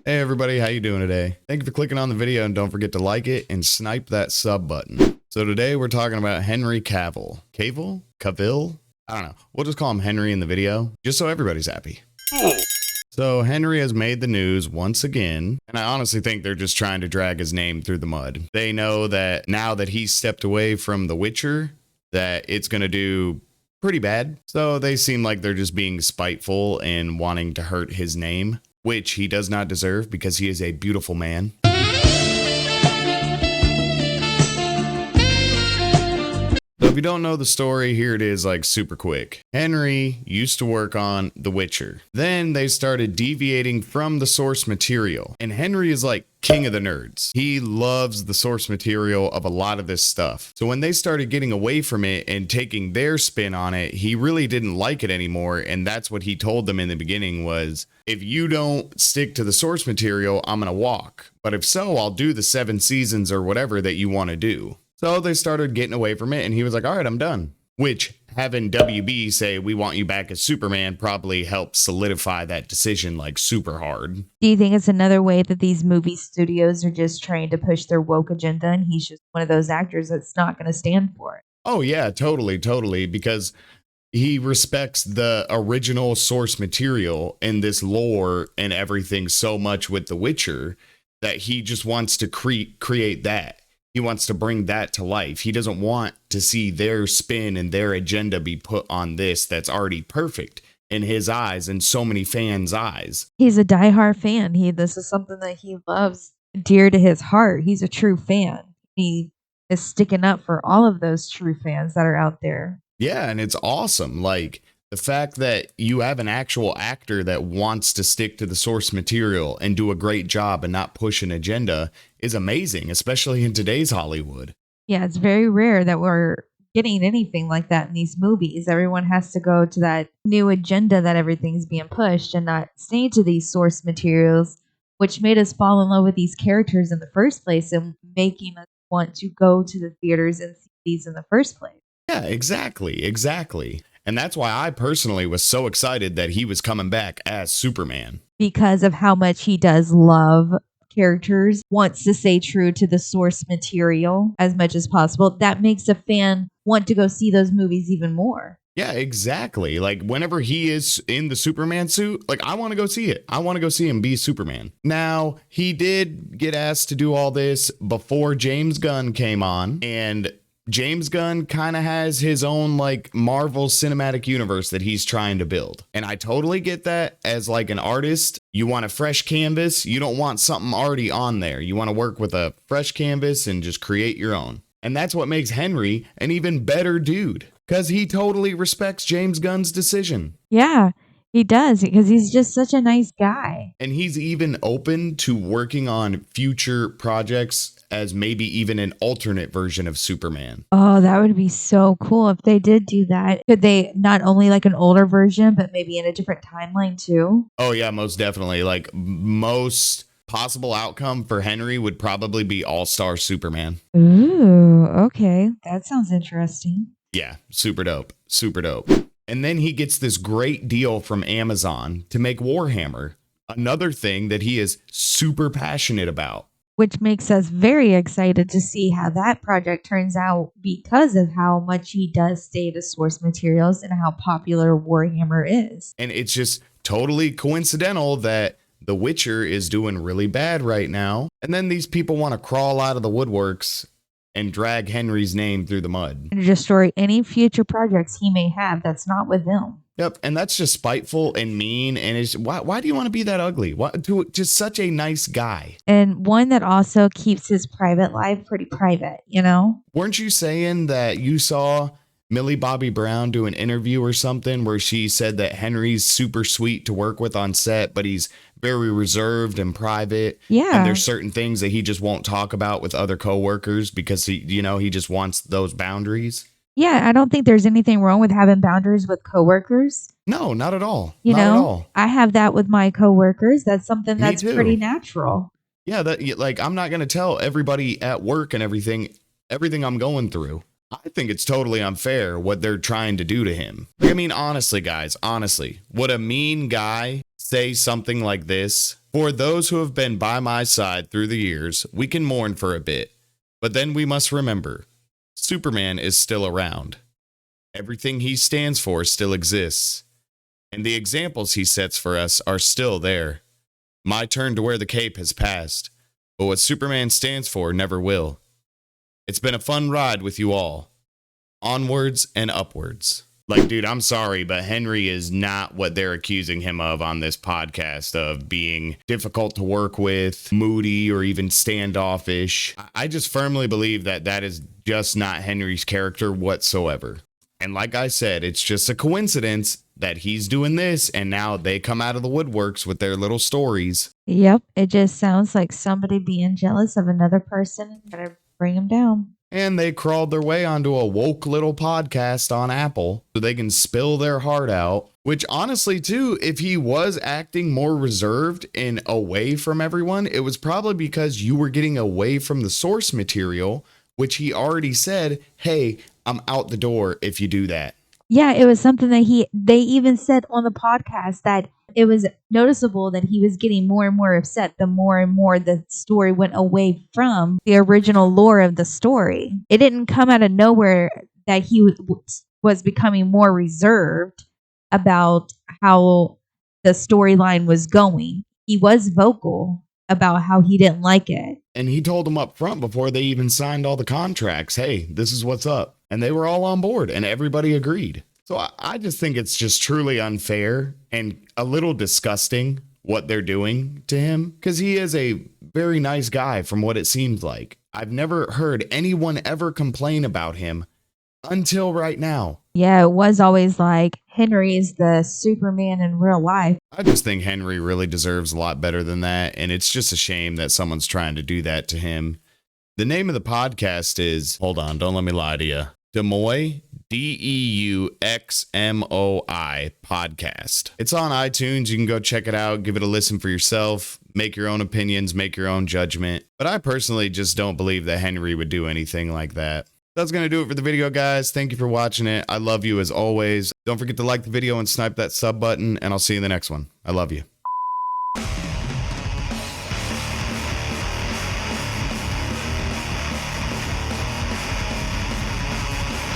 Hey everybody, how you doing today? Thank you for clicking on the video and don't forget to like it and snipe that sub button. So today we're talking about Henry Cavill. Cavill? I don't know. We'll just call him Henry in the video, just so everybody's happy. So Henry has made the news once again, and I honestly think they're just trying to drag his name through the mud. They know that now that he's stepped away from The Witcher, that it's going to do pretty bad. So they seem like they're just being spiteful and wanting to hurt his name, which he does not deserve because he is a beautiful man. So if you don't know the story, here it is, like super quick. Henry used to work on The Witcher. Then they started deviating from the source material. And Henry is like king of the nerds. He loves the source material of a lot of this stuff. So when they started getting away from it and taking their spin on it, he really didn't like it anymore. And that's what he told them in the beginning was, if you don't stick to the source material, I'm gonna walk. But if so, I'll do the 7 seasons or whatever that you want to do. So they started getting away from it and he was like, all right, I'm done. Which having WB say, we want you back as Superman probably helped solidify that decision like super hard. Do you think it's another way that these movie studios are just trying to push their woke agenda and he's just one of those actors that's not going to stand for it? Oh yeah, totally. Because he respects the original source material and this lore and everything so much with The Witcher that he just wants to create that. He wants to bring that to life. He doesn't want to see their spin and their agenda be put on this that's already perfect in his eyes and so many fans' eyes. He's a diehard fan. This is something that he loves dear to his heart. He's a true fan. He is sticking up for all of those true fans that are out there. Yeah, and it's awesome. Like the fact that you have an actual actor that wants to stick to the source material and do a great job and not push an agenda is amazing, especially in today's Hollywood. Yeah, it's very rare that we're getting anything like that in these movies. Everyone has to go to that new agenda that everything's being pushed and not stay to these source materials, which made us fall in love with these characters in the first place and making us want to go to the theaters and see these in the first place. Yeah, exactly. And that's why I personally was so excited that he was coming back as Superman. Because of how much he does love characters, wants to stay true to the source material as much as possible. That makes a fan want to go see those movies even more. Yeah, exactly. Like whenever he is in the Superman suit, like I want to go see it. I want to go see him be Superman. Now, he did get asked to do all this before James Gunn came on, and James Gunn kind of has his own like Marvel Cinematic Universe that he's trying to build. And I totally get that as like an artist. You want a fresh canvas. You don't want something already on there. You want to work with a fresh canvas and just create your own. And that's what makes Henry an even better dude, because he totally respects James Gunn's decision. Yeah, he does, because he's just such a nice guy. And he's even open to working on future projects as maybe even an alternate version of Superman. Oh, that would be so cool if they did do that. Could they not only like an older version, but maybe in a different timeline too? Oh yeah, most definitely. Like most possible outcome for Henry would probably be All-Star Superman. Ooh, okay. That sounds interesting. Yeah, super dope. And then he gets this great deal from Amazon to make Warhammer, another thing that he is super passionate about. Which makes us very excited to see how that project turns out because of how much he does stay to source materials and how popular Warhammer is. And it's just totally coincidental that The Witcher is doing really bad right now. And then these people want to crawl out of the woodworks and drag Henry's name through the mud. And destroy any future projects he may have that's not with him. Yep, and that's just spiteful and mean, and it's why do you want to be that ugly? Just such a nice guy. And one that also keeps his private life pretty private, you know? Weren't you saying that you saw Millie Bobby Brown do an interview or something where she said that Henry's super sweet to work with on set, but he's very reserved and private. Yeah. And there's certain things that he just won't talk about with other coworkers because he just wants those boundaries. Yeah, I don't think there's anything wrong with having boundaries with coworkers. No, not at all. You not know, at all. I have that with my coworkers. That's something that's pretty natural. Yeah, like I'm not going to tell everybody at work and everything I'm going through. I think it's totally unfair what they're trying to do to him. Like, I mean, honestly, guys, would a mean guy say something like this? For those who have been by my side through the years, we can mourn for a bit, but then we must remember, Superman is still around. Everything he stands for still exists, and the examples he sets for us are still there. My turn to wear the cape has passed, but what Superman stands for never will. It's been a fun ride with you all. Onwards and upwards. Like, dude, I'm sorry, but Henry is not what they're accusing him of on this podcast, of being difficult to work with, moody, or even standoffish. I just firmly believe that that is just not Henry's character whatsoever. And like I said, it's just a coincidence that he's doing this and now they come out of the woodworks with their little stories. Yep, it just sounds like somebody being jealous of another person and gonna bring him down. And they crawled their way onto a woke little podcast on Apple so they can spill their heart out. Which honestly, too, if he was acting more reserved and away from everyone, it was probably because you were getting away from the source material, which he already said, hey, I'm out the door if you do that. Yeah, it was something that they even said on the podcast that it was noticeable that he was getting more and more upset the more and more the story went away from the original lore of the story. It didn't come out of nowhere that he was becoming more reserved about how the storyline was going. He was vocal about how he didn't like it. And he told them up front before they even signed all the contracts, hey, this is what's up. And they were all on board and everybody agreed. So I just think it's just truly unfair and a little disgusting what they're doing to him, because he is a very nice guy from what it seems like. I've never heard anyone ever complain about him until right now. Yeah, it was always like Henry is the Superman in real life. I just think Henry really deserves a lot better than that, and it's just a shame that someone's trying to do that to him. The name of the podcast is, hold on, don't let me lie to you, Deuxmoi, Deuxmoi podcast. It's on iTunes. You can go check it out, give it a listen for yourself, make your own opinions, make your own judgment. But I personally just don't believe that Henry would do anything like that. That's going to do it for the video, guys. Thank you for watching it. I love you as always. Don't forget to like the video and snipe that sub button, and I'll see you in the next one. I love you.